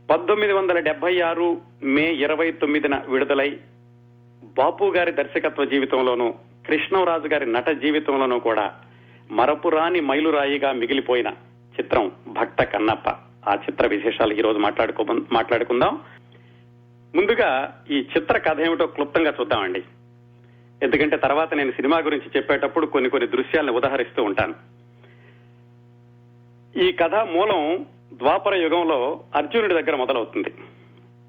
1976 మే 29న విడుదలై బాపు గారి దర్శకత్వ జీవితంలోనూ కృష్ణరాజు గారి నట జీవితంలోనూ కూడా మరపురాని మిగిలిపోయిన చిత్రం భక్త కన్నప్ప. ఆ చిత్ర విశేషాలు ఈ రోజు మాట్లాడుకుందాం. ముందుగా ఈ చిత్ర కథ ఏమిటో క్లుప్తంగా చూద్దామండి. ఎందుకంటే తర్వాత నేను సినిమా గురించి చెప్పేటప్పుడు కొన్ని దృశ్యాలను ఉదహరిస్తూ ఉంటాను. ఈ కథ మూలం ద్వాపర యుగంలో అర్జునుడి దగ్గర మొదలవుతుంది.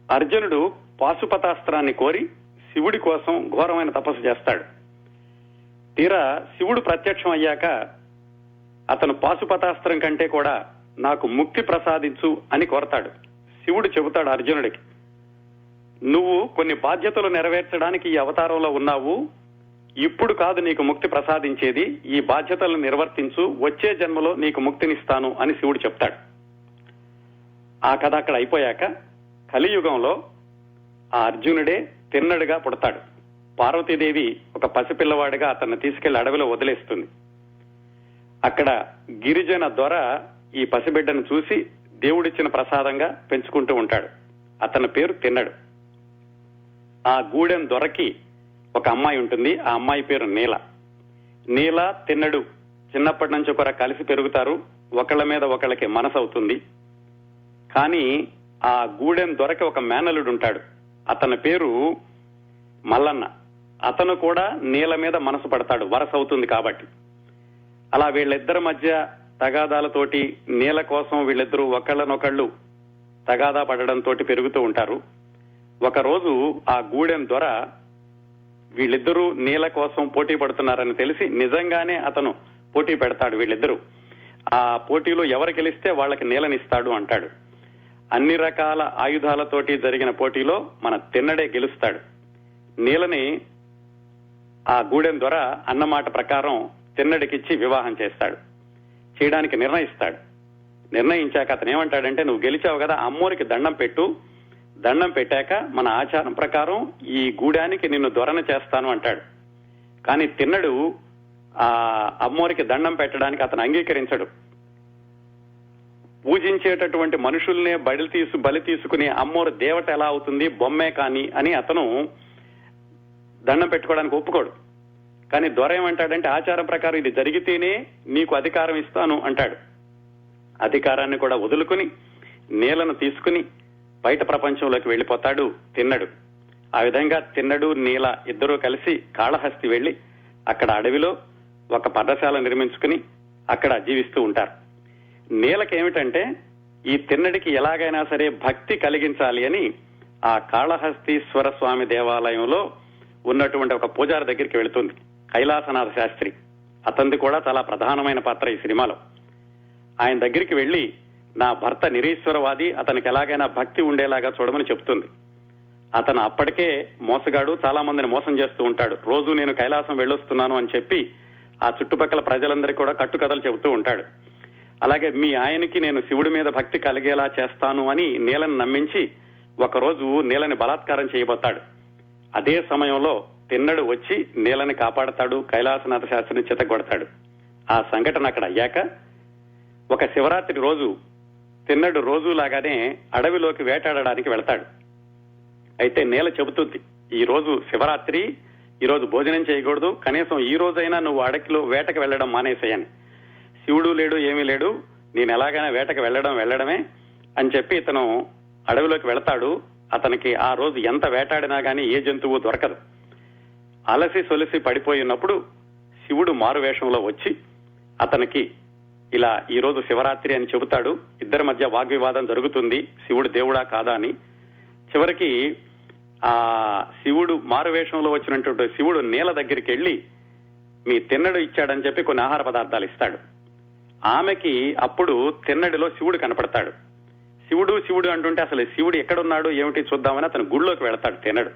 అర్జునుడు పాశుపతాస్త్రాన్ని కోరి శివుడి కోసం ఘోరమైన తపస్సు చేస్తాడు. తీరా శివుడు ప్రత్యక్షం అయ్యాక అతను పాశుపతాస్త్రం కంటే కూడా నాకు ముక్తి ప్రసాదించు అని కోరతాడు. శివుడు చెబుతాడు అర్జునుడికి, నువ్వు కొన్ని బాధ్యతలు నెరవేర్చడానికి ఈ అవతారంలో ఉన్నావు, ఇప్పుడు కాదు నీకు ముక్తి ప్రసాదించేది, ఈ బాధ్యతలను నిర్వర్తించు, వచ్చే జన్మలో నీకు ముక్తినిస్తాను అని శివుడు చెప్తాడు. ఆ కథ అక్కడ అయిపోయాక కలియుగంలో ఆ అర్జునుడే తిన్నడుగా పుడతాడు. పార్వతీదేవి ఒక పసిపిల్లవాడిగా అతన్ని తీసుకెళ్లి అడవిలో వదిలేస్తుంది. అక్కడ గిరిజన దొర ఈ పసిబిడ్డను చూసి దేవుడిచ్చిన ప్రసాదంగా పెంచుకుంటూ ఉంటాడు. అతని పేరు తిన్నడు. ఆ గూడెం దొరకి ఒక అమ్మాయి ఉంటుంది. ఆ అమ్మాయి పేరు నీల. నీల తిన్నడు చిన్నప్పటి నుంచి ఒకరు కలిసి పెరుగుతారు. ఒకళ్ళ మీద ఒకళ్ళకి మనసు అవుతుంది. కానీ ఆ గూడెం దొరకి ఒక మేనలుడు ఉంటాడు. అతని పేరు మల్లన్న. అతను కూడా నీల మీద మనసు పడతాడు, వరస అవుతుంది కాబట్టి. అలా వీళ్ళిద్దరి మధ్య తగాదాలతోటి నీల కోసం వీళ్ళిద్దరూ ఒకళ్ళనొకళ్ళు తగాదా పడడంతో పెరుగుతూ ఉంటారు. ఒకరోజు ఆ గూడెం దొర వీళ్ళిద్దరూ నీల కోసం పోటీ పడుతున్నారని తెలిసి నిజంగానే అతను పోటీ పెడతాడు. వీళ్ళిద్దరూ ఆ పోటీలో ఎవరు గెలిస్తే వాళ్ళకి నీలనిస్తాడు అంటాడు. అన్ని రకాల ఆయుధాలతోటి జరిగిన పోటీలో మన తిన్నడే గెలుస్తాడు. నీలని ఆ గూడెం ద్వారా అన్నమాట ప్రకారం తిన్నడికిచ్చి వివాహం చేస్తాడు. చేయడానికి నిర్ణయిస్తాడు. నిర్ణయించాక అతను ఏమంటాడంటే, నువ్వు గెలిచావు కదా, అమ్మోరికి దండం పెట్టు, దండం పెట్టాక మన ఆచారం ప్రకారం ఈ గూడానికి నిన్ను దొరన చేస్తాను అంటాడు. కానీ తిన్నడు ఆ అమ్మోరికి దండం పెట్టడానికి అతను అంగీకరించడు. పూజించేటటువంటి మనుషుల్నే బలి తీసుకుని అమ్మోరు దేవత ఎలా అవుతుంది, బొమ్మే కాని అని అతను దండం పెట్టుకోవడానికి ఒప్పుకోడు. కానీ దొర ఏమంటాడంటే, ఆచారం ప్రకారం ఇది జరిగితేనే నీకు అధికారం ఇస్తాను అంటాడు. అధికారాన్ని కూడా వదులుకుని నీలను తీసుకుని బయట ప్రపంచంలోకి వెళ్లిపోతాడు తిన్నడు. ఆ విధంగా తిన్నడు నీల ఇద్దరూ కలిసి కాళహస్తి వెళ్లి అక్కడ అడవిలో ఒక పర్ణశాల నిర్మించుకుని అక్కడ జీవిస్తూ ఉంటారు. నీలకేమిటంటే, ఈ తిన్నడికి ఎలాగైనా సరే భక్తి కలిగించాలి అని ఆ కాళహస్తీశ్వర స్వామి దేవాలయంలో ఉన్నటువంటి ఒక పూజారి దగ్గరికి వెళుతుంది. కైలాసనాథ శాస్త్రి. అతనిది కూడా చాలా ప్రధానమైన పాత్ర ఈ సినిమాలో. ఆయన దగ్గరికి వెళ్లి, నా భర్త నిరీశ్వరవాది, అతనికి ఎలాగైనా భక్తి ఉండేలాగా చూడమని చెప్తుంది. అతను అప్పటికే మోసగాడు, చాలా మందిని మోసం చేస్తూ ఉంటాడు. రోజు నేను కైలాసం వెళ్ళొస్తున్నాను అని చెప్పి ఆ చుట్టుపక్కల ప్రజలందరికీ కూడా కట్టుకథలు చెబుతూ ఉంటాడు. అలాగే మీ ఆయనకి నేను శివుడి మీద భక్తి కలిగేలా చేస్తాను అని నీలని నమ్మించి ఒకరోజు నీలని బలాత్కారం చేయబోతాడు. అదే సమయంలో తిన్నడు వచ్చి నీలని కాపాడతాడు, కైలాసనాథ శాస్త్రిని చితగొడతాడు. ఆ సంఘటన అక్కడ అయ్యాక ఒక శివరాత్రి రోజు తిన్నడు రోజులాగానే అడవిలోకి వేటాడడానికి వెళతాడు. అయితే నీల చెబుతుంది, ఈ రోజు శివరాత్రి, ఈ రోజు భోజనం చేయకూడదు, కనీసం ఈ రోజైనా నువ్వు అడవిలో వేటకు వెళ్లడం మానేసేయని. శివుడు లేడు, ఏమీ లేడు, నేను ఎలాగైనా వేటకు వెళ్ళడమే అని చెప్పి ఇతను అడవిలోకి వెళతాడు. అతనికి ఆ రోజు ఎంత వేటాడినా గానీ ఏ జంతువు దొరకదు. అలసి సొలసి పడిపోయినప్పుడు శివుడు మారువేషంలో వచ్చి అతనికి ఇలా ఈ రోజు శివరాత్రి అని చెబుతాడు. ఇద్దరి మధ్య వాగ్వివాదం జరుగుతుంది, శివుడు దేవుడా కాదా అని. చివరికి ఆ శివుడు మారువేషంలో వచ్చినటువంటి శివుడు నీల దగ్గరికి వెళ్లి, మీ తిన్నడు ఇచ్చాడని చెప్పి కొన్ని ఆహార పదార్థాలు ఇస్తాడు. ఆమెకి అప్పుడు తిన్నడిలో శివుడు కనపడతాడు. శివుడు శివుడు అంటుంటే అసలు శివుడు ఎక్కడున్నాడు ఏమిటి చూద్దామని అతను గుడిలోకి వెళతాడు తిన్నడు.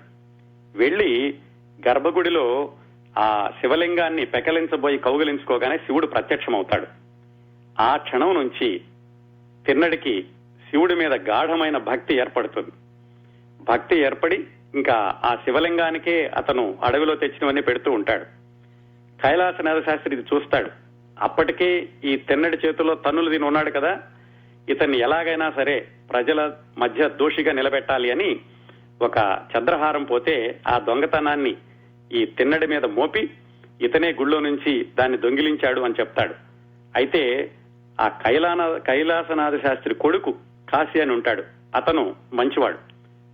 వెళ్లి గర్భగుడిలో ఆ శివలింగాన్ని పెకలించబోయి కౌగిలించుకోగానే శివుడు ప్రత్యక్షమవుతాడు. ఆ క్షణం నుంచి తిన్నడికి శివుడి మీద గాఢమైన భక్తి ఏర్పడుతుంది. భక్తి ఏర్పడి ఇంకా ఆ శివలింగానికే అతను అడవిలో తెచ్చినవన్నీ పెడుతూ ఉంటాడు. కైలాసనాథ శాస్త్రి ఇది చూస్తాడు. అప్పటికే ఈ తిన్నడి చేతిలో తన్నులు తిని ఉన్నాడు కదా, ఇతన్ని ఎలాగైనా సరే ప్రజల మధ్య దోషిగా నిలబెట్టాలి అని ఒక చంద్రహారం పోతే ఆ దొంగతనాన్ని ఈ తిన్నడి మీద మోపి ఇతనే గుళ్ళో నుంచి దాన్ని దొంగిలించాడు అని చెప్తాడు. అయితే ఆ కైలాసనాథ శాస్త్రి కొడుకు కాశీ అని ఉంటాడు. అతను మంచివాడు.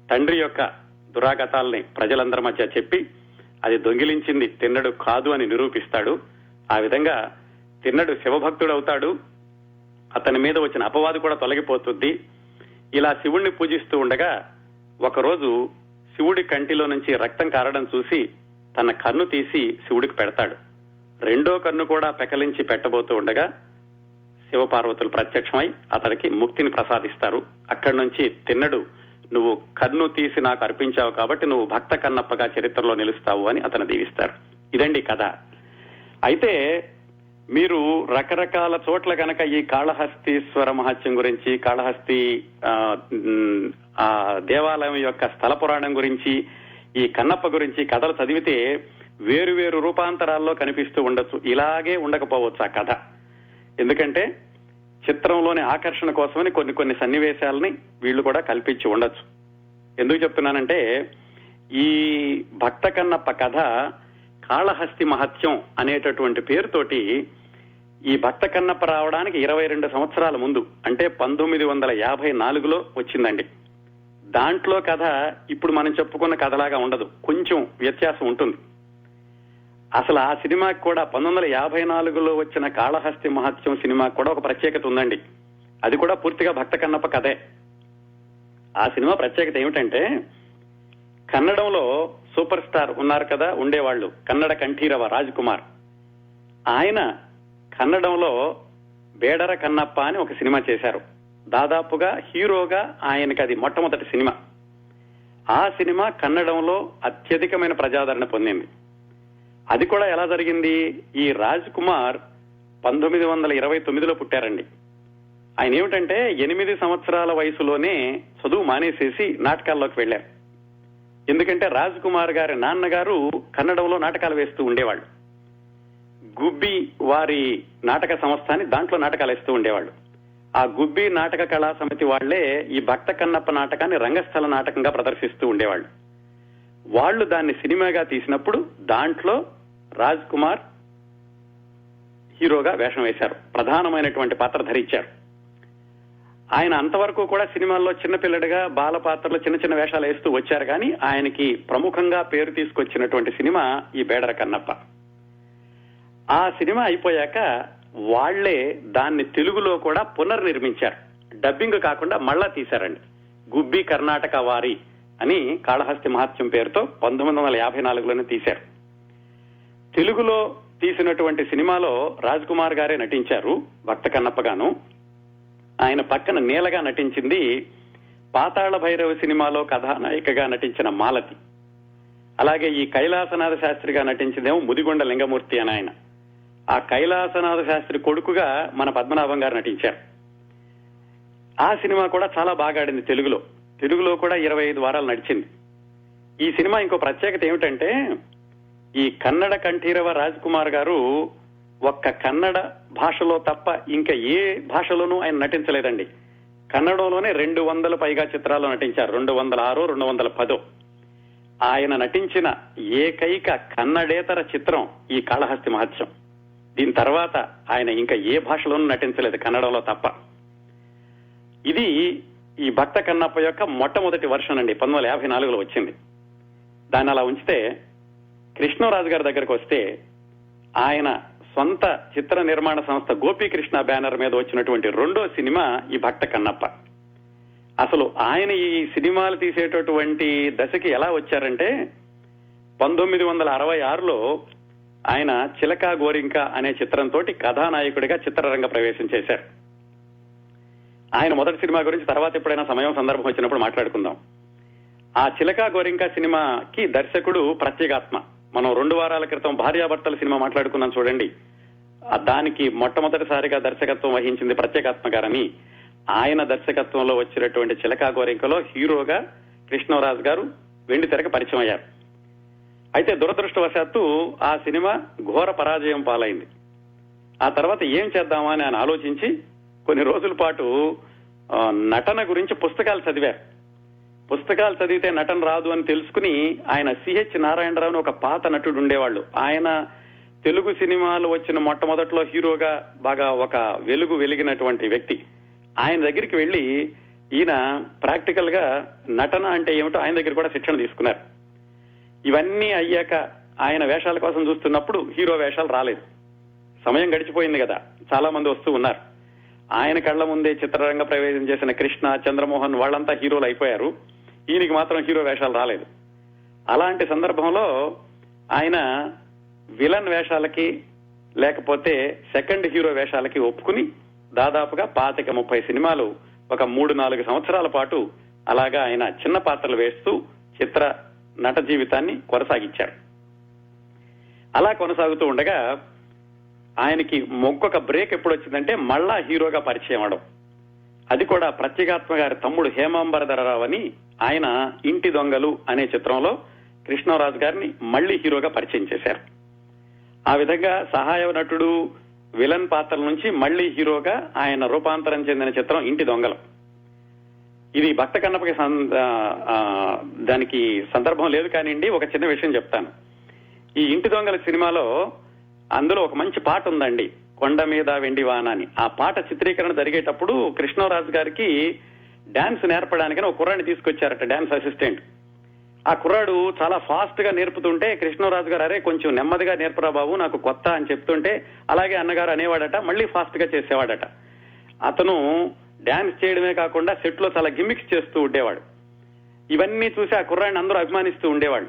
తండ్రి యొక్క దురాగతాల్ని ప్రజలందరి మధ్య చెప్పి అది దొంగిలించింది తిన్నడు కాదు అని నిరూపిస్తాడు. ఆ విధంగా తిన్నడు శివభక్తుడవుతాడు. అతని మీద వచ్చిన అపవాదు కూడా తొలగిపోతుంది. ఇలా శివుణ్ణి పూజిస్తూ ఉండగా ఒకరోజు శివుడి కంటిలో నుంచి రక్తం కారడం చూసి తన కన్ను తీసి శివుడికి పెడతాడు. రెండో కన్ను కూడా పెకలించి పెట్టబోతూ ఉండగా శివపార్వతులు ప్రత్యక్షమై అతడికి ముక్తిని ప్రసాదిస్తారు. అక్కడి నుంచి తిన్నడు నువ్వు కన్ను తీసి నాకు అర్పించావు కాబట్టి నువ్వు భక్త కన్నప్పగా చరిత్రలో నిలుస్తావు అని అతను దీవిస్తారు. ఇదండి కథ. అయితే మీరు రకరకాల చోట్ల గనక ఈ కాళహస్తీశ్వర మహత్యం గురించి, కాళహస్తి ఆ దేవాలయం యొక్క స్థల పురాణం గురించి, ఈ కన్నప్ప గురించి కథలు చదివితే వేరు వేరు రూపాంతరాల్లో కనిపిస్తూ ఉండొచ్చు. ఇలాగే ఉండకపోవచ్చు ఆ కథ. ఎందుకంటే చిత్రంలోని ఆకర్షణ కోసమని కొన్ని సన్నివేశాలని వీళ్లు కూడా కల్పించి ఉండొచ్చు. ఎందుకు చెప్తున్నానంటే ఈ భక్త కన్నప్ప కథ కాళహస్తి మహత్యం అనేటటువంటి పేరుతోటి ఈ భక్త కన్నప్ప రావడానికి 22 సంవత్సరాల ముందు అంటే 1954లో వచ్చిందండి. దాంట్లో కథ ఇప్పుడు మనం చెప్పుకున్న కథలాగా ఉండదు, కొంచెం వ్యత్యాసం ఉంటుంది. అసలు ఆ సినిమాకి కూడా 1954లో వచ్చిన కాళహస్తి మహత్యం సినిమాకి కూడా ఒక ప్రత్యేకత ఉందండి. అది కూడా పూర్తిగా భక్త కన్నప్ప కథే. ఆ సినిమా ప్రత్యేకత ఏమిటంటే కన్నడంలో సూపర్ స్టార్ ఉన్నారు కదా, ఉండేవాళ్లు, కన్నడ కంఠీరవ రాజ్ కుమార్. ఆయన కన్నడంలో బేడర కన్నప్ప అని ఒక సినిమా చేశారు. దాదాపుగా హీరోగా ఆయనకి అది మొట్టమొదటి సినిమా. ఆ సినిమా కన్నడంలో అత్యధికమైన ప్రజాదరణ పొందింది. అది కూడా ఎలా జరిగింది? ఈ రాజ్ కుమార్ 1929లో పుట్టారండి. ఆయన ఏమిటంటే 8 సంవత్సరాల వయసులోనే చదువు మానేసేసి నాటకాల్లోకి వెళ్లారు. ఎందుకంటే రాజ్ కుమార్ గారి నాన్నగారు కన్నడంలో నాటకాలు వేస్తూ ఉండేవాళ్ళు. గుబ్బి వారి నాటక సంస్థ అని దాంట్లో నాటకాలు వేస్తూ ఉండేవాళ్ళు. ఆ గుబ్బి నాటక కళా సమితి వాళ్లే ఈ భక్త కన్నప్ప నాటకాన్ని రంగస్థల నాటకంగా ప్రదర్శిస్తూ ఉండేవాళ్ళు. వాళ్ళు దాన్ని సినిమాగా తీసినప్పుడు దాంట్లో రాజ్ కుమార్ హీరోగా వేషం వేశారు, ప్రధానమైనటువంటి పాత్ర ధరించారు. ఆయన అంతవరకు కూడా సినిమాల్లో చిన్నపిల్లడిగా బాల పాత్రలో చిన్న చిన్న వేషాలు వేస్తూ వచ్చారు. కానీ ఆయనకి ప్రముఖంగా పేరు తీసుకొచ్చినటువంటి సినిమా ఈ బేడర కన్నప్ప. ఆ సినిమా అయిపోయాక వాళ్లే దాన్ని తెలుగులో కూడా పునర్నిర్మించారు. డబ్బింగ్ కాకుండా మళ్ళా తీశారండి. గుబ్బి కర్ణాటక వారి అని కాళహస్తి మహత్యం పేరుతో 1954లోనే తీశారు. తెలుగులో తీసినటువంటి సినిమాలో రాజ్ కుమార్ గారే నటించారు భక్త కన్నప్పగాను. ఆయన పక్కన నీలగా నటించింది పాతాళ భైరవ సినిమాలో కథానాయికగా నటించిన మాలతి. అలాగే ఈ కైలాసనాథ శాస్త్రిగా నటించిందేమో ముదిగొండ లింగమూర్తి అని ఆయన. ఆ కైలాసనాథ శాస్త్రి కొడుకుగా మన పద్మనాభం గారు నటించారు. ఆ సినిమా కూడా చాలా బాగా ఆడింది తెలుగులో. తెలుగులో కూడా 25 వారాలు నడిచింది. ఈ సినిమా ఇంకో ప్రత్యేకత ఏమిటంటే ఈ కన్నడ కంఠీరవ రాజ్ కుమార్ గారు ఒక్క కన్నడ భాషలో తప్ప ఇంకా ఏ భాషలోనూ ఆయన నటించలేదండి. కన్నడంలోనే 200 పైగా చిత్రాల్లో నటించారు. 206, 210. ఆయన నటించిన ఏకైక కన్నడేతర చిత్రం ఈ కాళహస్తి మహత్యం. దీని తర్వాత ఆయన ఇంకా ఏ భాషలోనూ నటించలేదు కన్నడంలో తప్ప. ఇది ఈ భక్త కన్నప్ప యొక్క మొట్టమొదటి వర్షన్ అండి. 1954లో వచ్చింది. దాన్ని అలా ఉంచితే కృష్ణరాజు గారి దగ్గరకు వస్తే ఆయన సొంత చిత్ర నిర్మాణ సంస్థ గోపీకృష్ణ బ్యానర్ మీద వచ్చినటువంటి రెండో సినిమా ఈ భక్త కన్నప్ప. అసలు ఆయన ఈ సినిమాలు తీసేటటువంటి దశకి ఎలా వచ్చారంటే 1966లో ఆయన చిలకా గోరింక అనే చిత్రంతో కథానాయకుడిగా చిత్రరంగ ప్రవేశం చేశారు. ఆయన మొదటి సినిమా గురించి తర్వాత ఎప్పుడైనా సమయం సందర్భం వచ్చినప్పుడు మాట్లాడుకుందాం. ఆ చిలకా గోరింక సినిమాకి దర్శకుడు ప్రత్యేగాత్మ. మనం 2 వారాల క్రితం భార్యాభర్తల సినిమా మాట్లాడుకున్నాం చూడండి. దానికి మొట్టమొదటిసారిగా దర్శకత్వం వహించింది ప్రత్యేగాత్మ గారని. ఆయన దర్శకత్వంలో వచ్చినటువంటి చిలకా గోరింకలో హీరోగా కృష్ణరాజు గారు వెండి తెరకు పరిచయం అయ్యారు. అయితే దురదృష్టవశాత్తు ఆ సినిమా ఘోర పరాజయం పాలైంది. ఆ తర్వాత ఏం చేద్దామా అని ఆయన ఆలోచించి కొన్ని రోజుల పాటు నటన గురించి పుస్తకాలు చదివారు. పుస్తకాలు చదివితే నటన రాదు అని తెలుసుకుని ఆయన సిహెచ్ నారాయణరావు ఒక పాత నటుడు ఉండేవాళ్ళు. ఆయన తెలుగు సినిమాలు వచ్చిన మొట్టమొదట్లో హీరోగా బాగా ఒక వెలిగినటువంటి వ్యక్తి. ఆయన దగ్గరికి వెళ్లి ఈయన ప్రాక్టికల్ గా నటన అంటే ఏమిటో ఆయన దగ్గర కూడా శిక్షణ తీసుకున్నారు. ఇవన్నీ అయ్యాక ఆయన వేషాల కోసం చూస్తున్నప్పుడు హీరో వేషాలు రాలేదు. సమయం గడిచిపోయింది కదా, చాలా మంది వస్తూ ఉన్నారు. ఆయన కళ్ల ముందే చిత్రరంగ ప్రవేశం చేసిన కృష్ణ, చంద్రమోహన్ వాళ్ళంతా హీరోలు అయిపోయారు. ఈయనకి మాత్రం హీరో వేషాలు రాలేదు. అలాంటి సందర్భంలో ఆయన విలన్ వేషాలకి లేకపోతే సెకండ్ హీరో వేషాలకి ఒప్పుకుని దాదాపుగా 25-30 సినిమాలు ఒక 3-4 సంవత్సరాల పాటు అలాగా ఆయన చిన్న పాత్రలు వేస్తూ చిత్ర నట జీవితాన్ని కొనసాగించారు. అలా కొనసాగుతూ ఉండగా ఆయనకి మొక్కొక బ్రేక్ ఎప్పుడు వచ్చిందంటే మళ్ళా హీరోగా పరిచయం అవడం. అది కూడా ప్రత్యేగాత్మ గారి తమ్ముడు హేమాంబరధరరావు అని ఆయన ఇంటి దొంగలు అనే చిత్రంలో కృష్ణరాజు గారిని మళ్లీ హీరోగా పరిచయం చేశారు. ఆ విధంగా సహాయ నటుడు విలన్ పాత్రల నుంచి మళ్లీ హీరోగా ఆయన రూపాంతరం చెందిన చిత్రం ఇంటి దొంగలు. ఇది భక్త కన్నప్పకి దానికి సందర్భం లేదు కానివ్వండి, ఒక చిన్న విషయం చెప్తాను. ఈ ఇంటి దొంగల సినిమాలో అందులో ఒక మంచి పాట ఉందండి, కొండ మీద వెండి వాన అని. ఆ పాట చిత్రీకరణ జరిగేటప్పుడు కృష్ణరాజు గారికి డాన్స్ నేర్పడానికి ఒక కుర్రాడిని తీసుకొచ్చారట, డాన్స్ అసిస్టెంట్. ఆ కుర్రాడు చాలా ఫాస్ట్ గా నేర్పుతుంటే కృష్ణరాజు గారు అరే కొంచెం నెమ్మదిగా నేర్పరా బాబు నాకు కొత్త అని చెప్తుంటే అలాగే అన్నగారు అనేవాడట, మళ్ళీ ఫాస్ట్ గా చేసేవాడట. అతను డాన్స్ చేయడమే కాకుండా సెట్ లో చాలా గిమ్మిక్స్ చేస్తూ ఉండేవాడు. ఇవన్నీ చూసి ఆ కుర్రాడిని అందరూ అభిమానిస్తూ ఉండేవాడు.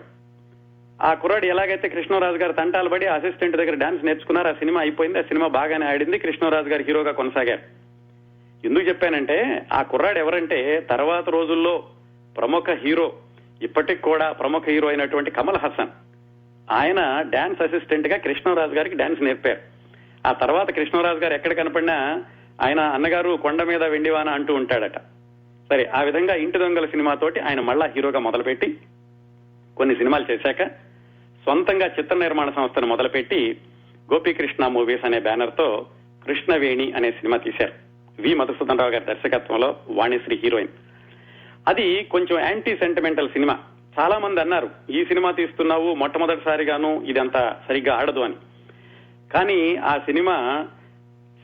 ఆ కుర్రాడు ఎలాగైతే కృష్ణరాజు గారు తంటాలు పడి అసిస్టెంట్ దగ్గర డాన్స్ నేర్చుకున్నారు, ఆ సినిమా అయిపోయింది, ఆ సినిమా బాగానే ఆడింది, కృష్ణరాజు గారు హీరోగా కొనసాగారు. ఎందుకు చెప్పానంటే ఆ కుర్రాడు ఎవరంటే తర్వాత రోజుల్లో ప్రముఖ హీరో, ఇప్పటికి కూడా ప్రముఖ హీరో అయినటువంటి కమల్ హాసన్, ఆయన డాన్స్ అసిస్టెంట్ గా కృష్ణరాజు గారికి డాన్స్ నేర్పారు. ఆ తర్వాత కృష్ణరాజు గారు ఎక్కడ కనపడినా ఆయన అన్నగారు కొండ మీద వెండివాన అంటూ ఉంటాడట. సరే, ఆ విధంగా ఇంటి దొంగల సినిమాతోటి ఆయన మళ్ళా హీరోగా మొదలుపెట్టి కొన్ని సినిమాలు చేశాక సొంతంగా చిత్ర నిర్మాణ సంస్థను మొదలుపెట్టి గోపీకృష్ణ మూవీస్ అనే బ్యానర్ తో కృష్ణవేణి అనే సినిమా తీశారు. వి మధుసూదన్ రావు గారి దర్శకత్వంలో వాణిశ్రీ హీరోయిన్. అది కొంచెం యాంటీ సెంటిమెంటల్ సినిమా. చాలా మంది అన్నారు ఈ సినిమా తీస్తున్నావు మొట్టమొదటిసారిగాను ఇదంతా సరిగ్గా ఆడదు అని. కానీ ఆ సినిమా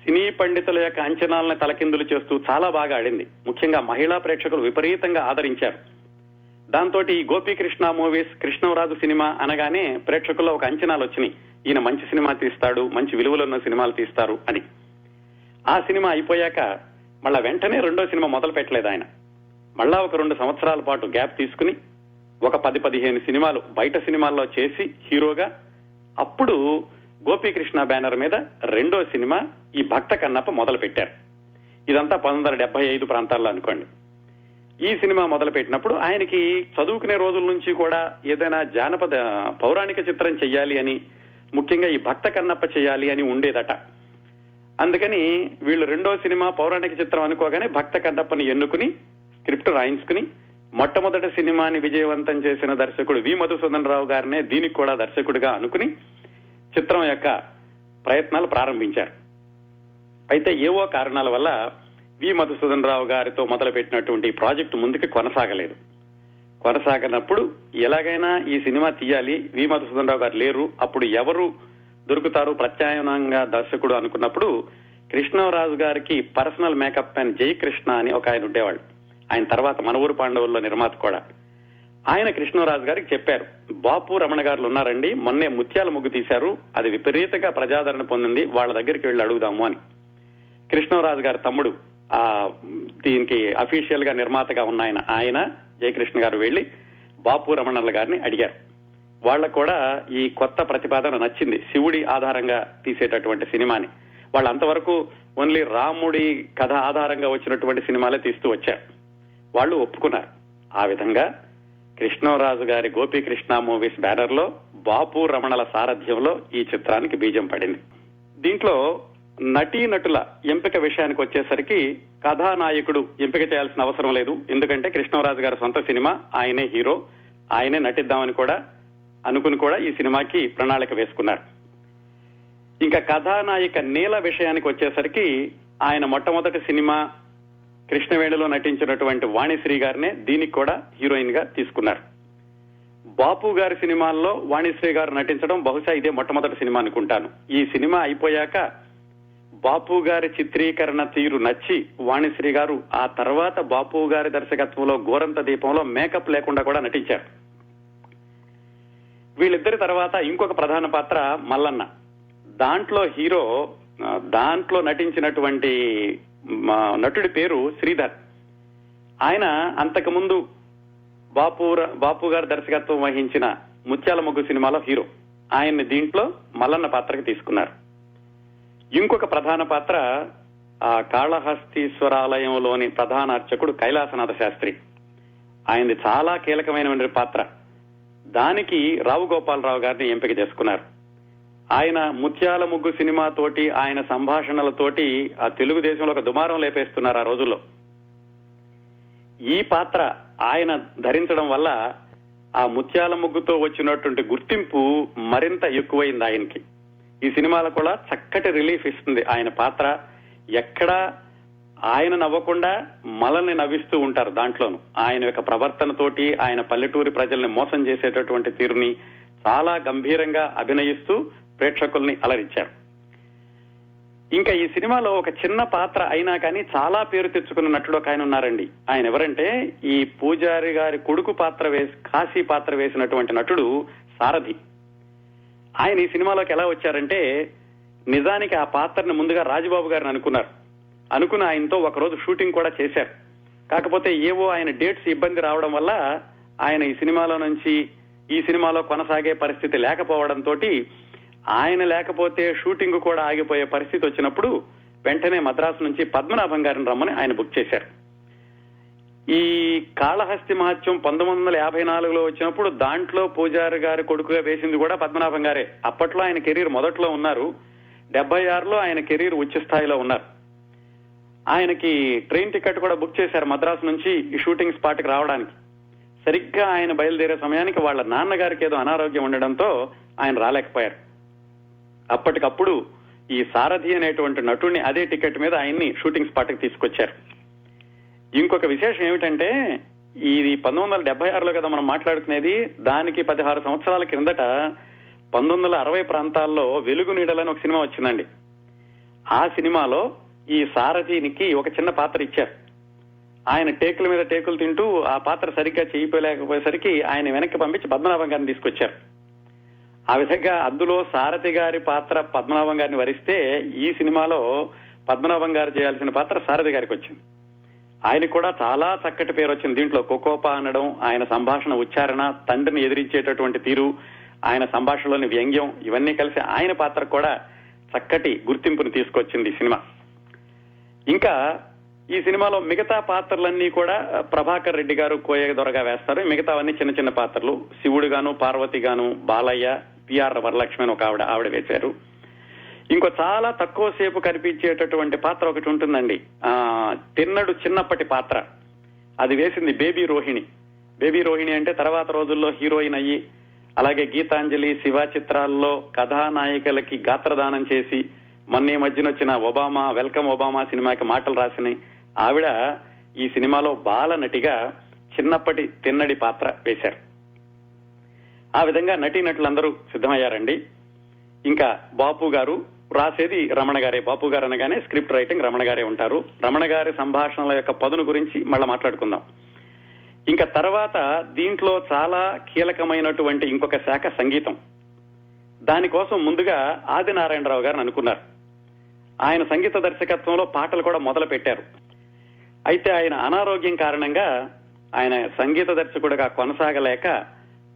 సినీ పండితుల యొక్క అంచనాలను తలకిందులు చేస్తూ చాలా బాగా ఆడింది. ముఖ్యంగా మహిళా ప్రేక్షకులు విపరీతంగా ఆదరించారు. దాంతో ఈ గోపీకృష్ణ మూవీస్ కృష్ణరాజు సినిమా అనగానే ప్రేక్షకుల్లో ఒక అంచనాలు వచ్చినాయి, ఈయన మంచి సినిమా తీస్తాడు, మంచి విలువలున్న సినిమాలు తీస్తారు అని. ఆ సినిమా అయిపోయాక మళ్ళా వెంటనే రెండో సినిమా మొదలు పెట్టలేదు ఆయన. మళ్ళా ఒక 2 సంవత్సరాల పాటు గ్యాప్ తీసుకుని ఒక 10-15 సినిమాలు బయట సినిమాల్లో చేసి హీరోగా అప్పుడు గోపీకృష్ణ బ్యానర్ మీద రెండో సినిమా ఈ భక్త కన్నప్ప మొదలు పెట్టారు. ఇదంతా 1975 ప్రాంతాల్లో అనుకోండి. ఈ సినిమా మొదలు పెట్టినప్పుడు ఆయనకి చదువుకునే రోజుల నుంచి కూడా ఏదైనా జానపద పౌరాణిక చిత్రం చెయ్యాలి అని, ముఖ్యంగా ఈ భక్త కన్నప్ప చెయ్యాలి అని ఉండేదట. అందుకని వీళ్ళు రెండో సినిమా పౌరాణిక చిత్రం అనుకోగానే భక్త కన్నప్పని ఎన్నుకుని స్క్రిప్ట్ రాయించుకుని మొట్టమొదటి సినిమాని విజయవంతం చేసిన దర్శకుడు వి మధుసూదన్ రావు గారినే దీనికి కూడా దర్శకుడిగా అనుకుని చిత్రం యొక్క ప్రయత్నాలు ప్రారంభించారు. అయితే ఏవో కారణాల వల్ల వి మధుసూదన్ రావు గారితో మొదలుపెట్టినటువంటి ప్రాజెక్టు ముందుకు కొనసాగలేదు. కొనసాగనప్పుడు ఎలాగైనా ఈ సినిమా తీయాలి, వి మధుసూదన్ రావు గారు లేరు, అప్పుడు ఎవరు దొరుకుతారు ప్రత్యామ్నాయంగా దర్శకుడు అనుకున్నప్పుడు కృష్ణరాజు గారికి పర్సనల్ మేకప్ మ్యాన్ జయకృష్ణ అని ఒక ఆయన ఉండేవాళ్ళు. ఆయన తర్వాత మన ఊరు పాండవుల్లో నిర్మాత కూడా. ఆయన కృష్ణరాజు గారికి చెప్పారు, బాపు రమణ గారు ఉన్నారండి, మొన్నే ముత్యాల ముగ్గు తీశారు, అది విపరీతంగా ప్రజాదరణ పొందింది, వాళ్ళ దగ్గరికి వెళ్లి అడుగుదాము అని. కృష్ణరాజు గారి తమ్ముడు దీనికి అఫీషియల్ గా నిర్మాతగా ఉన్న ఆయన జయకృష్ణ గారు వెళ్లి బాపు రమణల గారిని అడిగారు. వాళ్ళకు కూడా ఈ కొత్త ప్రతిపాదన నచ్చింది, శివుడి ఆధారంగా తీసేటటువంటి సినిమాని. వాళ్ళు అంతవరకు ఓన్లీ రాముడి కథ ఆధారంగా వచ్చినటువంటి సినిమాలే తీస్తూ వచ్చారు. వాళ్ళు ఒప్పుకున్నారు. ఆ విధంగా కృష్ణరాజు గారి గోపీకృష్ణ మూవీస్ బ్యానర్ లో బాపు రమణల సారథ్యంలో ఈ చిత్రానికి బీజం పడింది. దీంట్లో నటీనటుల ఎంపిక విషయానికి వచ్చేసరికి కథానాయకుడు ఎంపిక చేయాల్సిన అవసరం లేదు. ఎందుకంటే కృష్ణరాజు గారి సొంత సినిమా, ఆయనే హీరో, ఆయనే నటిద్దామని కూడా అనుకుని కూడా ఈ సినిమాకి ప్రణాళిక వేసుకున్నారు. ఇంకా కథానాయిక నీల విషయానికి వచ్చేసరికి ఆయన మొట్టమొదటి సినిమా కృష్ణవేణిలో నటించినటువంటి వాణిశ్రీ గారినే దీనికి కూడా హీరోయిన్ గా తీసుకున్నారు. బాపు గారి సినిమాల్లో వాణిశ్రీ గారు నటించడం బహుశా ఇదే మొట్టమొదటి సినిమా అనుకుంటాను. ఈ సినిమా అయిపోయాక బాపు గారి చిత్రీకరణ తీరు నచ్చి వాణిశ్రీ గారు ఆ తర్వాత బాపు గారి దర్శకత్వంలో గోరంత దీపంలో మేకప్ లేకుండా కూడా నటించారు. వీళ్ళిద్దరి తర్వాత ఇంకొక ప్రధాన పాత్ర మల్లన్న. దాంట్లో నటించినటువంటి నటుడి పేరు శ్రీధర్. ఆయన అంతకుముందు బాపు గారి దర్శకత్వం వహించిన ముత్యాల ముగ్గు సినిమాలో హీరో. ఆయన్ని దీంట్లో మల్లన్న పాత్రకి తీసుకున్నారు. ఇంకొక ప్రధాన పాత్ర ఆ కాళహస్తీశ్వరాలయంలోని ప్రధాన అర్చకుడు కైలాసనాథ శాస్త్రి. ఆయనది చాలా కీలకమైన పాత్ర. దానికి రావు గోపాలరావు గారిని ఎంపిక చేసుకున్నారు. ఆయన ముత్యాల ముగ్గు సినిమాతోటి ఆయన సంభాషణలతోటి ఆ తెలుగుదేశంలో ఒక దుమారం లేపేస్తున్నారు ఆ రోజుల్లో. ఈ పాత్ర ఆయన ధరించడం వల్ల ఆ ముత్యాల ముగ్గుతో వచ్చినటువంటి గుర్తింపు మరింత ఎక్కువైంది ఆయనకి. ఈ సినిమాలో కూడా చక్కటి రిలీఫ్ ఇస్తుంది ఆయన పాత్ర. ఎక్కడా ఆయన నవ్వకుండా మనల్ని నవ్విస్తూ ఉంటారు. దాంట్లోనూ ఆయన యొక్క ప్రవర్తనతోటి ఆయన పల్లెటూరి ప్రజల్ని మోసం చేసేటటువంటి తీరుని చాలా గంభీరంగా అభినయిస్తూ ప్రేక్షకుల్ని అలరించారు. ఇంకా ఈ సినిమాలో ఒక చిన్న పాత్ర అయినా కానీ చాలా పేరు తెచ్చుకున్న నటుడు ఒక ఆయన ఉన్నారండి. ఆయన ఎవరంటే ఈ పూజారి గారి కొడుకు కాశీ పాత్ర వేసినటువంటి నటుడు సారథి. ఆయన ఈ సినిమాలోకి ఎలా వచ్చారంటే, నిజానికి ఆ పాత్రను ముందుగా రాజబాబు గారిని అనుకుని ఆయనతో ఒకరోజు షూటింగ్ కూడా చేశారు. కాకపోతే ఏవో ఆయన డేట్స్ ఇబ్బంది రావడం వల్ల ఆయన ఈ సినిమాలో కొనసాగే పరిస్థితి లేకపోవడంతో ఆయన లేకపోతే షూటింగ్ కూడా ఆగిపోయే పరిస్థితి వచ్చినప్పుడు వెంటనే మద్రాసు నుంచి పద్మనాభం గారిని రమ్మని ఆయన బుక్ చేశారు. ఈ కాళహస్తి మహత్యం 1954లో వచ్చినప్పుడు దాంట్లో పూజారి గారి కొడుకుగా వేసింది కూడా పద్మనాభం గారే. అప్పట్లో ఆయన కెరీర్ మొదట్లో ఉన్నారు. 76లో ఆయన కెరీర్ ఉచ్చ స్థాయిలో ఉన్నారు. ఆయనకి ట్రైన్ టికెట్ కూడా బుక్ చేశారు మద్రాసు నుంచి ఈ షూటింగ్ స్పాట్ కి రావడానికి. సరిగ్గా ఆయన బయలుదేరే సమయానికి వాళ్ళ నాన్నగారికి ఏదో అనారోగ్యం ఉండడంతో ఆయన రాలేకపోయారు. అప్పటికప్పుడు ఈ సారథి అనేటువంటి నటుడిని అదే టికెట్ మీద ఆయన్ని షూటింగ్ స్పాట్ కి తీసుకొచ్చారు. ఇంకొక విశేషం ఏమిటంటే, ఇది 1976లో కదా మనం మాట్లాడుకునేది. దానికి 16 సంవత్సరాల క్రిందట 1960 ప్రాంతాల్లో వెలుగు నీడలని ఒక సినిమా వచ్చిందండి. ఆ సినిమాలో ఈ సారథినికి ఒక చిన్న పాత్ర ఇచ్చారు. ఆయన టేకుల మీద టేకులు తింటూ ఆ పాత్ర సరిగ్గా చేయలేకపోయేసరికి ఆయన వెనక్కి పంపించి పద్మనాభం గారిని తీసుకొచ్చారు. ఆ విధంగా అందులో సారథి గారి పాత్ర పద్మనాభం గారిని వరిస్తే ఈ సినిమాలో పద్మనాభం గారు చేయాల్సిన పాత్ర సారథి గారికి వచ్చింది. ఆయనకు కూడా చాలా చక్కటి పేరు వచ్చింది. దీంట్లో కోకోపా అనడం, ఆయన సంభాషణ ఉచ్చారణ, తండ్రిని ఎదిరించేటటువంటి తీరు, ఆయన సంభాషణలోని వ్యంగ్యం, ఇవన్నీ కలిసి ఆయన పాత్ర కూడా చక్కటి గుర్తింపుని తీసుకొచ్చింది ఈ సినిమా. ఇంకా ఈ సినిమాలో మిగతా పాత్రలన్నీ కూడా ప్రభాకర్ రెడ్డి గారు కోయ దొరగా వేస్తారు. మిగతావన్నీ చిన్న చిన్న పాత్రలు. శివుడు గాను, పార్వతి గాను, బాలయ్య, పిఆర్ వరలక్ష్మి ఒక ఆవిడ వేశారు. ఇంకో చాలా తక్కువ సేపు కనిపించేటటువంటి పాత్ర ఒకటి ఉంటుందండి, తిన్నడు చిన్నప్పటి పాత్ర. అది వేసింది బేబీ రోహిణి. బేబీ రోహిణి అంటే తర్వాత రోజుల్లో హీరోయిన్ అయ్యి, అలాగే గీతాంజలి, శివ చిత్రాల్లో కథానాయికలకి గాత్రదానం చేసి మొన్న మధ్యన వచ్చిన వెల్కమ్ ఒబామా సినిమాకి మాటలు రాసిన ఆవిడ ఈ సినిమాలో బాల నటిగా చిన్నప్పటి తిన్నడి పాత్ర వేశారు. ఆ విధంగా నటీనటులందరూ సిద్ధమయ్యారండి. ఇంకా బాపు గారు రాసేది రమణ గారే. బాపు గారు అనగానే స్క్రిప్ట్ రైటింగ్ రమణ గారే ఉంటారు. రమణ గారి సంభాషణల యొక్క పదును గురించి మళ్ళీ మాట్లాడుకుందాం. ఇంకా తర్వాత దీంట్లో చాలా కీలకమైనటువంటి ఇంకొక శాఖ సంగీతం. దానికోసం ముందుగా ఆదినారాయణరావు గారిని అనుకున్నారు. ఆయన సంగీత దర్శకత్వంలో పాటలు కూడా మొదలు పెట్టారు. అయితే ఆయన అనారోగ్యం కారణంగా ఆయన సంగీత దర్శకుడిగా కొనసాగలేక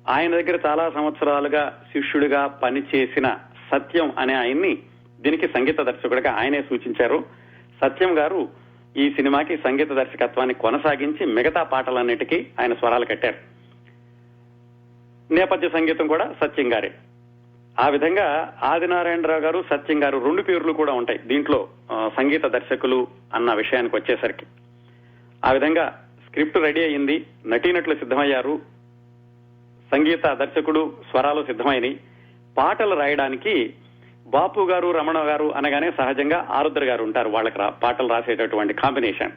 ఆయన దగ్గర చాలా సంవత్సరాలుగా శిష్యుడిగా పనిచేసిన సత్యం అనే ఆయన్ని దీనికి సంగీత దర్శకుడిగా ఆయనే సూచించారు. సత్యం గారు ఈ సినిమాకి సంగీత దర్శకత్వాన్ని కొనసాగించి మిగతా పాటలన్నిటికీ ఆయన స్వరాలు కట్టారు. నేపథ్య సంగీతం కూడా సత్యం గారే. ఆ విధంగా ఆదినారాయణరావు గారు, సత్యం గారు 2 పేర్లు కూడా ఉంటాయి దీంట్లో సంగీత దర్శకులు అన్న విషయానికి వచ్చేసరికి. ఆ విధంగా స్క్రిప్ట్ రెడీ అయింది, నటీనటులు సిద్ధమయ్యారు, సంగీత దర్శకుడు స్వరాలు సిద్ధమైనవి. పాటలు రాయడానికి బాపు గారు, రమణ గారు అనగానే సహజంగా ఆరుద్ర గారు ఉంటారు. వాళ్ళకి పాటలు రాసేటటువంటి కాంబినేషన్.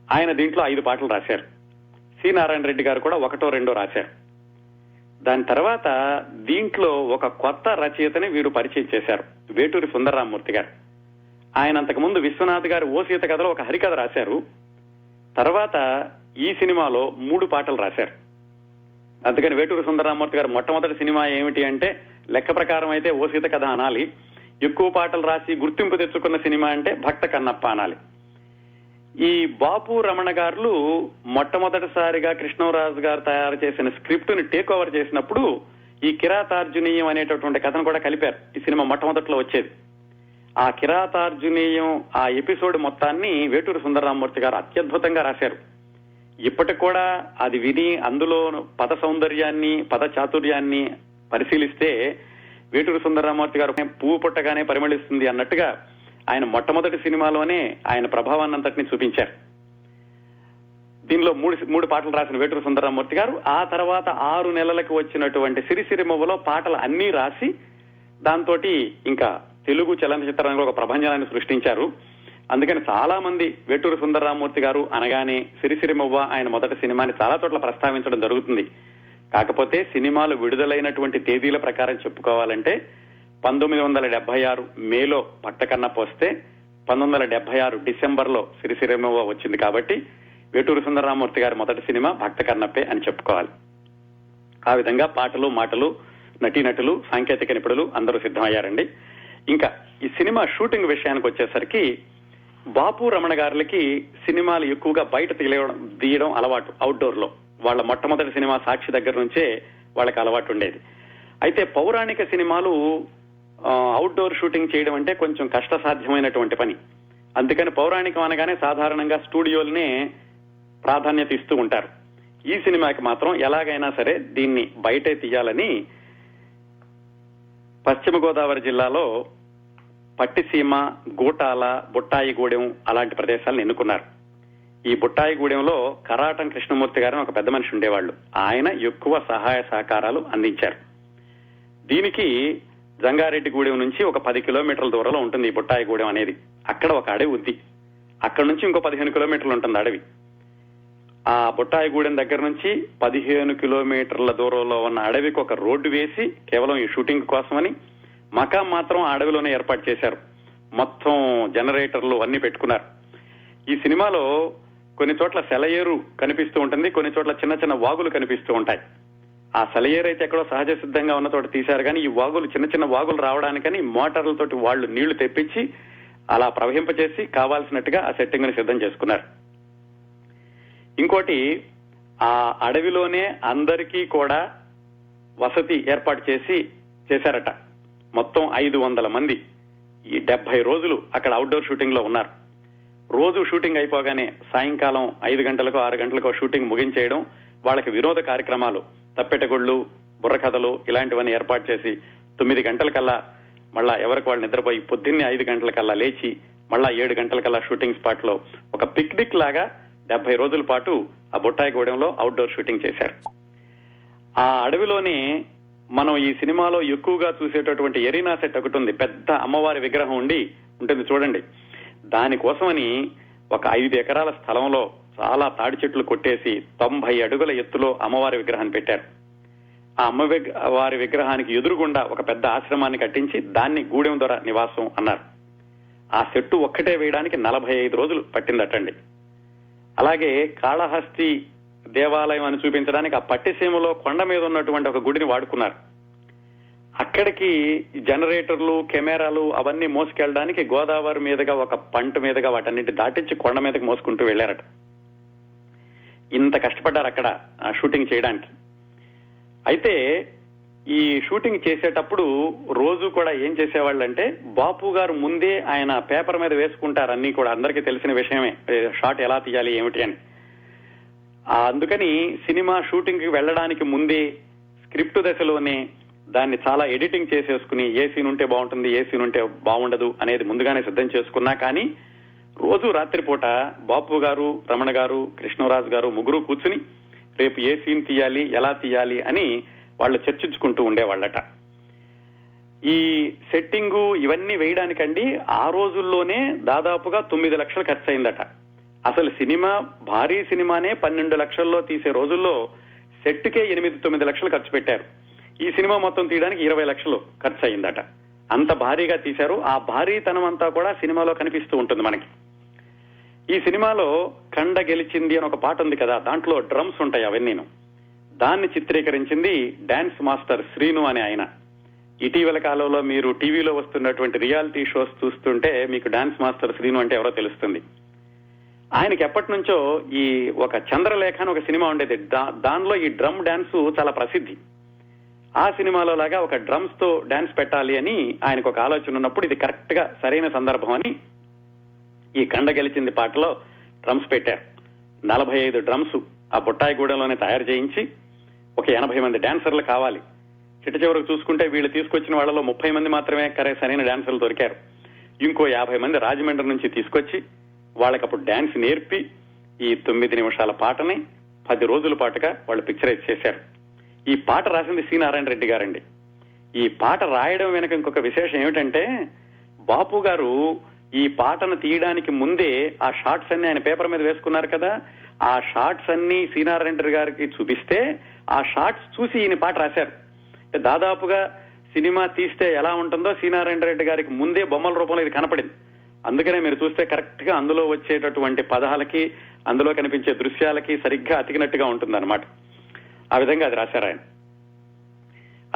ఆయన దీంట్లో 5 పాటలు రాశారు. సి నారాయణ రెడ్డి గారు కూడా 1, 2 రాశారు. దాని తర్వాత దీంట్లో ఒక కొత్త రచయితని వీరు పరిచయం చేశారు, వేటూరి సుందరరామమూర్తి గారు. ఆయన అంతకుముందు విశ్వనాథ్ గారు ఓ సీత కథలో ఒక హరికథ రాశారు. తర్వాత ఈ సినిమాలో 3 పాటలు రాశారు. అందుకని వేటూరి సుందరరామమూర్తి గారు మొట్టమొదటి సినిమా ఏమిటి అంటే లెక్క ప్రకారం అయితే ఓ సీత కథ అనాలి. ఎక్కువ పాటలు రాసి గుర్తింపు తెచ్చుకున్న సినిమా అంటే భక్త కన్నప్ప అనాలి. ఈ బాపు రమణ గారు మొట్టమొదటిసారిగా కృష్ణరాజు గారు తయారు చేసిన స్క్రిప్ట్ ని టేక్ ఓవర్ చేసినప్పుడు ఈ కిరాతార్జునీయం అనేటటువంటి కథను కూడా కలిపారు. ఈ సినిమా మొట్టమొదట్లో వచ్చేది. ఆ కిరాతార్జునీయం ఆ ఎపిసోడ్ మొత్తాన్ని వేటూరి సుందరరామమూర్తి గారు అత్యద్భుతంగా రాశారు. ఇప్పటికి కూడా అది విని అందులో పద సౌందర్యాన్ని, పద చాతుర్యాన్ని పరిశీలిస్తే వేటూరి సుందరరామమూర్తి గారు పువ్వు పుట్టగానే పరిమళిస్తుంది అన్నట్టుగా ఆయన మొట్టమొదటి సినిమాలోనే ఆయన ప్రభావాన్ని అంతటినీ చూపించారు. దీనిలో 3 పాటలు రాసిన వేటూరి సుందరరామమూర్తి గారు ఆ తర్వాత 6 నెలలకు వచ్చినటువంటి సిరిసిరిమవ్వలో పాటలు అన్నీ రాసి దాంతో ఇంకా తెలుగు చలనచిత్రంలో ఒక ప్రభంజనాన్ని సృష్టించారు. అందుకని చాలా మంది వేటూరి సుందరరామమూర్తి గారు అనగానే సిరిసిరిమవ్వ ఆయన మొదటి సినిమాని చాలా చోట్ల ప్రస్తావించడం జరుగుతుంది. కాకపోతే సినిమాలు విడుదలైనటువంటి తేదీల ప్రకారం చెప్పుకోవాలంటే 1976 మేలో భక్త కన్నప్ప వస్తే 1976 డిసెంబర్లో సిరిసిరిమవ్వ వచ్చింది. కాబట్టి వేటూరి సుందరరామమూర్తి గారి మొదటి సినిమా భక్త కన్నప్పే అని చెప్పుకోవాలి. ఆ విధంగా పాటలు, మాటలు, నటీనటులు, సాంకేతిక నిపుణులు అందరూ సిద్ధమయ్యారండి. ఇంకా ఈ సినిమా షూటింగ్ విషయానికి వచ్చేసరికి బాపు రమణ గారికి సినిమాలు ఎక్కువగా బయట తీయడం అలవాటు. అవుట్డోర్ లో వాళ్ళ మొట్టమొదటి సినిమా సాక్షి దగ్గర నుంచే వాళ్ళకి అలవాటు ఉండేది. అయితే పౌరాణిక సినిమాలు అవుట్డోర్ షూటింగ్ చేయడం అంటే కొంచెం కష్టసాధ్యమైనటువంటి పని. అందుకని పౌరాణికం అనగానే సాధారణంగా స్టూడియోలనే ప్రాధాన్యత ఇస్తూ ఉంటారు. ఈ సినిమాకి మాత్రం ఎలాగైనా సరే దీన్ని బయటే తీయాలని పశ్చిమ గోదావరి జిల్లాలో పట్టిసీమ, గూటాల, బుట్టాయిగూడెం అలాంటి ప్రదేశాలను ఎన్నుకున్నారు. ఈ బుట్టాయిగూడెంలో కరాటం కృష్ణమూర్తి గారిని ఒక పెద్ద మనిషి ఉండేవాళ్లు. ఆయన ఎక్కువ సహాయ సహకారాలు అందించారు. దీనికి జంగారెడ్డిగూడెం నుంచి ఒక 10 కిలోమీటర్ల దూరంలో ఉంటుంది ఈ బుట్టాయిగూడెం అనేది. అక్కడ ఒక అడవి ఉంది. అక్కడ నుంచి ఇంకో 15 కిలోమీటర్లు ఉంటుంది అడవి. ఆ బుట్టాయిగూడెం దగ్గర నుంచి 15 కిలోమీటర్ల దూరంలో ఉన్న అడవికి ఒక రోడ్డు వేసి కేవలం ఈ షూటింగ్ కోసమని మకాం మాత్రం ఆ అడవిలోనే ఏర్పాటు చేశారు. మొత్తం జనరేటర్లు అన్ని పెట్టుకున్నారు. ఈ సినిమాలో కొన్ని చోట్ల సెలయేరు కనిపిస్తూ ఉంటుంది, కొన్ని చోట్ల చిన్న చిన్న వాగులు కనిపిస్తూ ఉంటాయి. ఆ సెలయేరు అయితే ఎక్కడో సహజ సిద్ధంగా ఉన్న చోట తీశారు, కానీ ఈ వాగులు చిన్న చిన్న వాగులు రావడానికని మోటార్లతోటి వాళ్ళు నీళ్లు తెప్పించి అలా ప్రవహింపచేసి కావాల్సినట్టుగా ఆ సెట్టింగ్ ని సిద్ధం చేసుకున్నారు. ఇంకోటి, ఆ అడవిలోనే అందరికీ కూడా వసతి ఏర్పాటు చేశారట. మొత్తం 500 మంది ఈ 70 రోజులు అక్కడ అవుట్డోర్ షూటింగ్ లో ఉన్నారు. రోజు షూటింగ్ అయిపోగానే సాయంకాలం 5 గంటలకు 6 గంటలకు షూటింగ్ ముగించేయడం, వాళ్ళకి వినోద కార్యక్రమాలు, తప్పెటగుళ్ళు, బుర్రకథలు ఇలాంటివన్నీ ఏర్పాటు చేసి 9 గంటలకల్లా మళ్ళా ఎవరికి వాళ్ళు నిద్రపోయి పొద్దున్నే 5 గంటలకల్లా లేచి మళ్ళా 7 గంటలకల్లా షూటింగ్ స్పాట్ లో ఒక పిక్నిక్ లాగా 70 రోజుల పాటు ఆ బుట్టాయిగూడెంలో అవుట్డోర్ షూటింగ్ చేశారు. ఆ అడవిలోనే మనం ఈ సినిమాలో ఎక్కువగా చూసేటటువంటి ఎరీనా సెట్ ఒకటి ఉంది. పెద్ద అమ్మవారి విగ్రహం ఉంటుంది చూడండి. దానికోసమని ఒక 5 ఎకరాల స్థలంలో చాలా తాడి చెట్లు కొట్టేసి 90 అడుగుల ఎత్తులో అమ్మవారి విగ్రహాన్ని పెట్టారు. ఆ అమ్మవారి విగ్రహానికి ఎదురుగుండా ఒక పెద్ద ఆశ్రమాన్ని కట్టించి దాన్ని గూడెం దొర నివాసం అన్నారు. ఆ సెట్టు ఒక్కటే వేయడానికి 45 రోజులు పట్టిందటండి. అలాగే కాళహస్తి దేవాలయం అని చూపించడానికి ఆ పట్టిసీమలో కొండ మీద ఉన్నటువంటి ఒక గుడిని వాడుకున్నారు. అక్కడికి జనరేటర్లు, కెమెరాలు అవన్నీ మోసుకెళ్ళడానికి గోదావరి మీదుగా ఒక పంట మీదుగా వాటన్నింటి దాటించి కొండ మీదకి మోసుకుంటూ వెళ్లారట. ఇంత కష్టపడ్డారు అక్కడ షూటింగ్ చేయడానికి. అయితే ఈ షూటింగ్ చేసేటప్పుడు రోజు కూడా ఏం చేసేవాళ్ళంటే బాపు గారు ముందే ఆయన పేపర్ మీద వేసుకుంటారు అన్ని కూడా, అందరికీ తెలిసిన విషయమే షాట్ ఎలా తీయాలి ఏమిటి అని. అందుకని సినిమా షూటింగ్ కి వెళ్ళడానికి ముందే స్క్రిప్ట్ దశలోనే దాన్ని చాలా ఎడిటింగ్ చేసేసుకుని ఏ సీన్ ఉంటే బాగుంటుంది, ఏ సీన్ ఉంటే బాగుండదు అనేది ముందుగానే సిద్ధం చేసుకున్నా. కానీ రోజు రాత్రిపూట బాపు గారు, రమణ గారు, కృష్ణరాజు గారు ముగ్గురు కూర్చుని రేపు ఏ సీన్ తీయాలి, ఎలా తీయాలి అని వాళ్ళు చర్చించుకుంటూ ఉండేవాళ్ళట. ఈ సెట్టింగు ఇవన్నీ వేయడానికండి ఆ రోజుల్లోనే దాదాపుగా 9 లక్షలు ఖర్చు అయిందట. అసలు సినిమా భారీ సినిమానే 12 లక్షల్లో తీసే రోజుల్లో సెట్కే 8-9 లక్షలు ఖర్చు పెట్టారు. ఈ సినిమా మొత్తం తీయడానికి 20 లక్షలు ఖర్చు అయిందట. అంత భారీగా తీశారు. ఆ భారీతనం అంతా కూడా సినిమాలో కనిపిస్తూ ఉంటుంది మనకి. ఈ సినిమాలో కండ గెలిచింది అని ఒక పాట ఉంది కదా, దాంట్లో డ్రమ్స్ ఉంటాయి అవన్నీను. దాన్ని చిత్రీకరించింది డాన్స్ మాస్టర్ శ్రీను అనే ఆయన. ఇటీవల కాలంలో మీరు టీవీలో వస్తున్నటువంటి రియాలిటీ షోస్ చూస్తుంటే మీకు డాన్స్ మాస్టర్ శ్రీను అంటే ఎవరో తెలుస్తుంది. ఆయనకి ఎప్పటి నుంచో ఈ ఒక చంద్రలేఖ అని ఒక సినిమా ఉండేది, దానిలో ఈ డ్రమ్ డాన్స్ చాలా ప్రసిద్ధి. ఆ సినిమాలో లాగా ఒక డ్రమ్స్ తో డాన్స్ పెట్టాలి అని ఆయనకు ఒక ఆలోచన ఉన్నప్పుడు ఇది కరెక్ట్ గా సరైన సందర్భం అని ఈ కండ గెలిచింది పాటలో డ్రమ్స్ పెట్టారు. 45 డ్రమ్స్ ఆ బుట్టాయిగూడెంలోనే తయారు చేయించి ఒక 80 మంది డాన్సర్లు కావాలి. చిట్ట చివరకు చూసుకుంటే వీళ్ళు తీసుకొచ్చిన వాళ్ళలో 30 మంది మాత్రమే సరైన డాన్సర్లు దొరికారు. ఇంకో 50 మంది రాజమండ్రి నుంచి తీసుకొచ్చి వాళ్ళకప్పుడు డాన్స్ నేర్పి ఈ 9 నిమిషాల పాటని 10 రోజుల పాటుగా వాళ్ళు పిక్చరైజ్ చేశారు. ఈ పాట రాసింది సి నారాయణ రెడ్డి గారండి. ఈ పాట రాయడం వెనక ఇంకొక విశేషం ఏమిటంటే, బాపు గారు ఈ పాటను తీయడానికి ముందే ఆ షార్ట్స్ అన్ని ఆయన పేపర్ మీద వేసుకున్నారు కదా, ఆ షార్ట్స్ అన్ని సి నారాయణ రెడ్డి గారికి చూపిస్తే ఆ షార్ట్స్ చూసి ఈయన పాట రాశారు. దాదాపుగా సినిమా తీస్తే ఎలా ఉంటుందో సి నారాయణ రెడ్డి గారికి ముందే బొమ్మల రూపంలో ఇది కనపడింది. అందుకనే మీరు చూస్తే కరెక్ట్ గా అందులో వచ్చేటటువంటి పదాలకి అందులో కనిపించే దృశ్యాలకి సరిగ్గా అతికినట్టుగా ఉంటుంది అనమాట. ఆ విధంగా అది రాశారు ఆయన.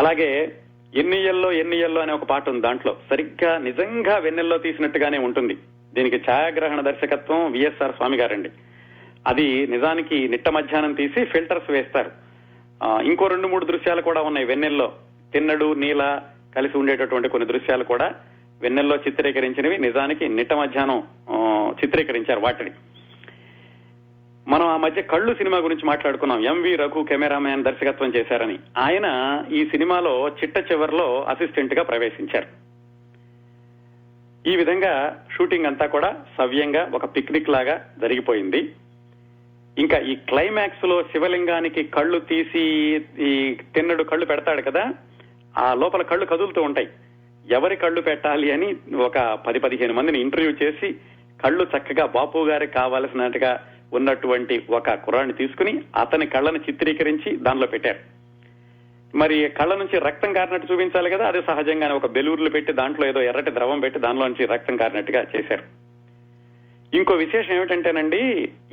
అలాగే ఎన్నియల్లో అనే ఒక పాట ఉంది, దాంట్లో సరిగ్గా నిజంగా వెన్నెల్లో తీసినట్టుగానే ఉంటుంది. దీనికి ఛాయాగ్రహణ దర్శకత్వం విఎస్ఆర్ స్వామి గారండి. అది నిజానికి నిట్ట మధ్యాహ్నం తీసి ఫిల్టర్స్ వేస్తారు. ఇంకో 2-3 దృశ్యాలు కూడా ఉన్నాయి వెన్నెల్లో. తిన్నడు నీల కలిసి ఉండేటటువంటి కొన్ని దృశ్యాలు కూడా వెన్నెల్లో చిత్రీకరించినవి. నిజానికి నిట్ట మధ్యాహ్నం చిత్రీకరించారు వాటిని. మనం ఆ మధ్య కళ్ళు సినిమా గురించి మాట్లాడుకున్నాం. ఎంవి రఘు కెమెరామ్యాన్ దర్శకత్వం చేశారని. ఆయన ఈ సినిమాలో చిట్ట చివరిలో అసిస్టెంట్ గా ప్రవేశించారు. ఈ విధంగా షూటింగ్ అంతా కూడా సవ్యంగా ఒక పిక్నిక్ లాగా జరిగిపోయింది. ఇంకా ఈ క్లైమాక్స్ లో శివలింగానికి కళ్ళు తీసి ఈ తిన్నడు కళ్ళు పెడతాడు కదా, ఆ లోపల కళ్ళు కదులుతూ ఉంటాయి. ఎవరి కళ్ళు పెట్టాలి అని ఒక 10-15 మందిని ఇంటర్వ్యూ చేసి కళ్ళు చక్కగా బాపు గారికి కావాల్సినట్టుగా ఉన్నటువంటి ఒక కుర్రాన్ని తీసుకుని అతని కళ్ళను చిత్రీకరించి దానిలో పెట్టారు. మరి కళ్ళ నుంచి రక్తం కారినట్టు చూపించాలి కదా, అది సహజంగానే ఒక బెలూర్లు పెట్టి దాంట్లో ఏదో ఎర్రటి ద్రవం పెట్టి దానిలో నుంచి రక్తం కారినట్టుగా చేశారు. ఇంకో విశేషం ఏమిటంటేనండి,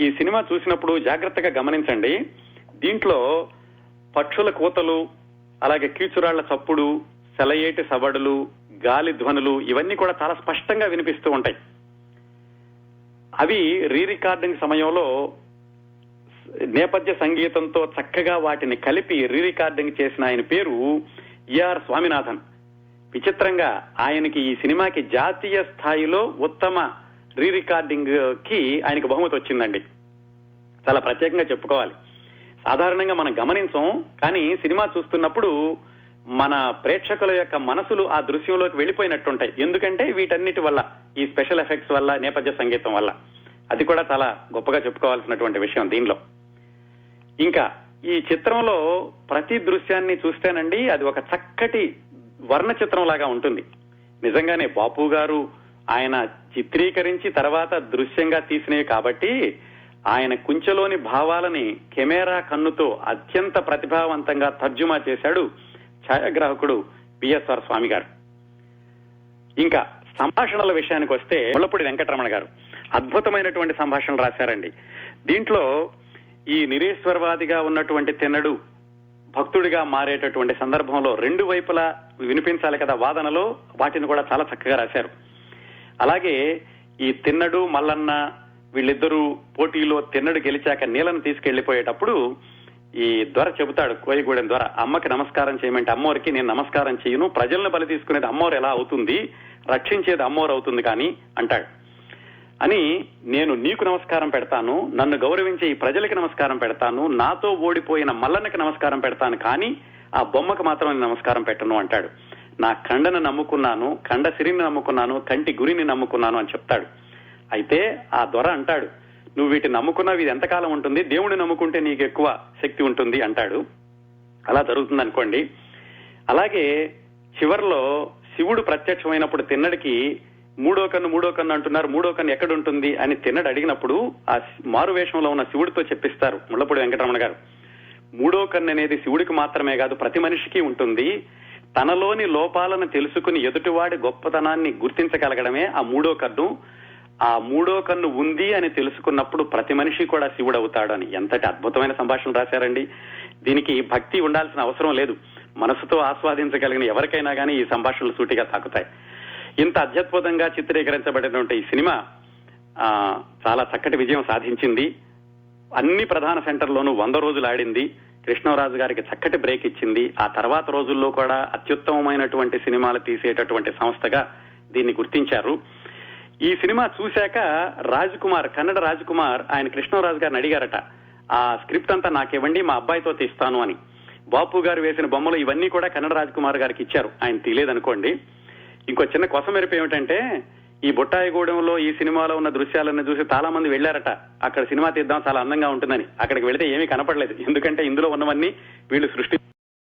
ఈ సినిమా చూసినప్పుడు జాగ్రత్తగా గమనించండి. దీంట్లో పక్షుల కూతలు, అలాగే కీచురాళ్ల చప్పుడు, సెలయేటి సవడులు, గాలి ధ్వనులు ఇవన్నీ కూడా చాలా స్పష్టంగా వినిపిస్తూ ఉంటాయి. అవి రీ రికార్డింగ్ సమయంలో నేపథ్య సంగీతంతో చక్కగా వాటిని కలిపి రీ రికార్డింగ్ చేసిన ఆయన పేరు ఈఆర్ స్వామినాథన్. విచిత్రంగా ఆయనకి ఈ సినిమాకి జాతీయ స్థాయిలో ఉత్తమ రీ రికార్డింగ్ కి ఆయనకు బహుమతి వచ్చిందండి. చాలా ప్రత్యేకంగా చెప్పుకోవాలి. సాధారణంగా మనం గమనించం, కానీ సినిమా చూస్తున్నప్పుడు మన ప్రేక్షకుల యొక్క మనసులు ఆ దృశ్యంలోకి వెళ్లిపోయినట్టుంటాయి. ఎందుకంటే వీటన్నిటి వల్ల, ఈ స్పెషల్ ఎఫెక్ట్స్ వల్ల, నేపథ్య సంగీతం వల్ల. అది కూడా చాలా గొప్పగా చెప్పుకోవాల్సినటువంటి విషయం దీనిలో. ఇంకా ఈ చిత్రంలో ప్రతి దృశ్యాన్ని చూస్తేనండి అది ఒక చక్కటి వర్ణ చిత్రం లాగా ఉంటుంది. నిజంగానే బాపు గారు ఆయన చిత్రీకరించి తర్వాత దృశ్యంగా తీసినవి కాబట్టి ఆయన కుంచెలోని భావాలని కెమెరా కన్నుతో అత్యంత ప్రతిభావంతంగా తర్జుమా చేశాడు ఛాయాగ్రాహకుడు బిఎస్ఆర్ స్వామి గారు. ఇంకా సంభాషణల విషయానికి వస్తే ముళ్ళపూడి వెంకటరమణ గారు అద్భుతమైనటువంటి సంభాషణలు రాశారండి. దీంట్లో ఈ నిరీశ్వరవాదిగా ఉన్నటువంటి తిన్నడు భక్తుడిగా మారేటటువంటి సందర్భంలో 2 వైపులా వినిపించాలి కదా వాదనలో, వాటిని కూడా చాలా చక్కగా రాశారు. అలాగే ఈ తిన్నడు మల్లన్న వీళ్ళిద్దరూ పోటీలో తిన్నడు గెలిచాక నీలను తీసుకెళ్లిపోయేటప్పుడు ఈ దొర చెబుతాడు, కోయిగూడెం దొర, అమ్మకి నమస్కారం చేయమంటే అమ్మోరికి నేను నమస్కారం చేయను, ప్రజలను బలి తీసుకునేది అమ్మోరు ఎలా అవుతుంది, రక్షించేది అమ్మోరు అవుతుంది కానీ అంటాడు. అని నేను నీకు నమస్కారం పెడతాను, నన్ను గౌరవించే ఈ ప్రజలకి నమస్కారం పెడతాను, నాతో ఓడిపోయిన మల్లన్నకి నమస్కారం పెడతాను, కానీ ఆ బొమ్మకు మాత్రం నేను నమస్కారం పెట్టను అంటాడు. నా కండను నమ్ముకున్నాను, కండ సిరిని నమ్ముకున్నాను, కంటి గురిని నమ్ముకున్నాను అని చెప్తాడు. అయితే ఆ దొర అంటాడు, నువ్వు వీటిని నమ్ముకున్నావు, ఇది ఎంతకాలం ఉంటుంది, దేవుడిని నమ్ముకుంటే నీకు ఎక్కువ శక్తి ఉంటుంది అంటాడు. అలా జరుగుతుంది అనుకోండి. అలాగే చివర్లో శివుడు ప్రత్యక్షమైనప్పుడు తిన్నడికి మూడో కన్ను అంటున్నారు, మూడో కన్ను ఎక్కడుంటుంది అని తిన్నడు అడిగినప్పుడు ఆ మారు వేషంలో ఉన్న శివుడితో చెప్పిస్తారు ముళ్లపూడి వెంకటరమణ గారు. మూడో కన్ను అనేది శివుడికి మాత్రమే కాదు, ప్రతి మనిషికి ఉంటుంది. తనలోని లోపాలను తెలుసుకుని ఎదుటివాడి గొప్పతనాన్ని గుర్తించగలగడమే ఆ మూడో కన్ను. ఆ మూడో కన్ను ఉంది అని తెలుసుకున్నప్పుడు ప్రతి మనిషి కూడా శివుడు అవుతాడు అని. ఎంతటి అద్భుతమైన సంభాషణ రాశారండి. దీనికి భక్తి ఉండాల్సిన అవసరం లేదు. మనసుతో ఆస్వాదించగలిగిన ఎవరికైనా కానీ ఈ సంభాషణలు సూటిగా తాకుతాయి. ఇంత అత్యద్భుతంగా చిత్రీకరించబడినటువంటి ఈ సినిమా చాలా చక్కటి విజయం సాధించింది. అన్ని ప్రధాన సెంటర్లోనూ 100 రోజులు ఆడింది. కృష్ణరాజు గారికి చక్కటి బ్రేక్ ఇచ్చింది. ఆ తర్వాత రోజుల్లో కూడా అత్యుత్తమమైనటువంటి సినిమాలు తీసేటటువంటి సంస్థగా దీన్ని గుర్తించారు. ఈ సినిమా చూశాక కన్నడ రాజ్ కుమార్ ఆయన కృష్ణరాజు గారిని అడిగారట, ఆ స్క్రిప్ట్ అంతా నాకివ్వండి, మా అబ్బాయితో తీస్తాను అని. బాపు గారు వేసిన బొమ్మలు ఇవన్నీ కూడా కన్నడ రాజ్ కుమార్ గారికి ఇచ్చారు. ఆయన తెలియదనుకోండి. ఇంకో చిన్న కొసమెరుపు ఏమిటంటే, ఈ బుట్టాయిగూడెంలో ఈ సినిమాలో ఉన్న దృశ్యాలను చూసి చాలా మంది వెళ్లారట, అక్కడ సినిమా తీద్దాం చాలా అందంగా ఉంటుందని. అక్కడికి వెళితే ఏమీ కనపడలేదు. ఎందుకంటే ఇందులో ఉన్నవన్నీ వీళ్ళు సృష్టి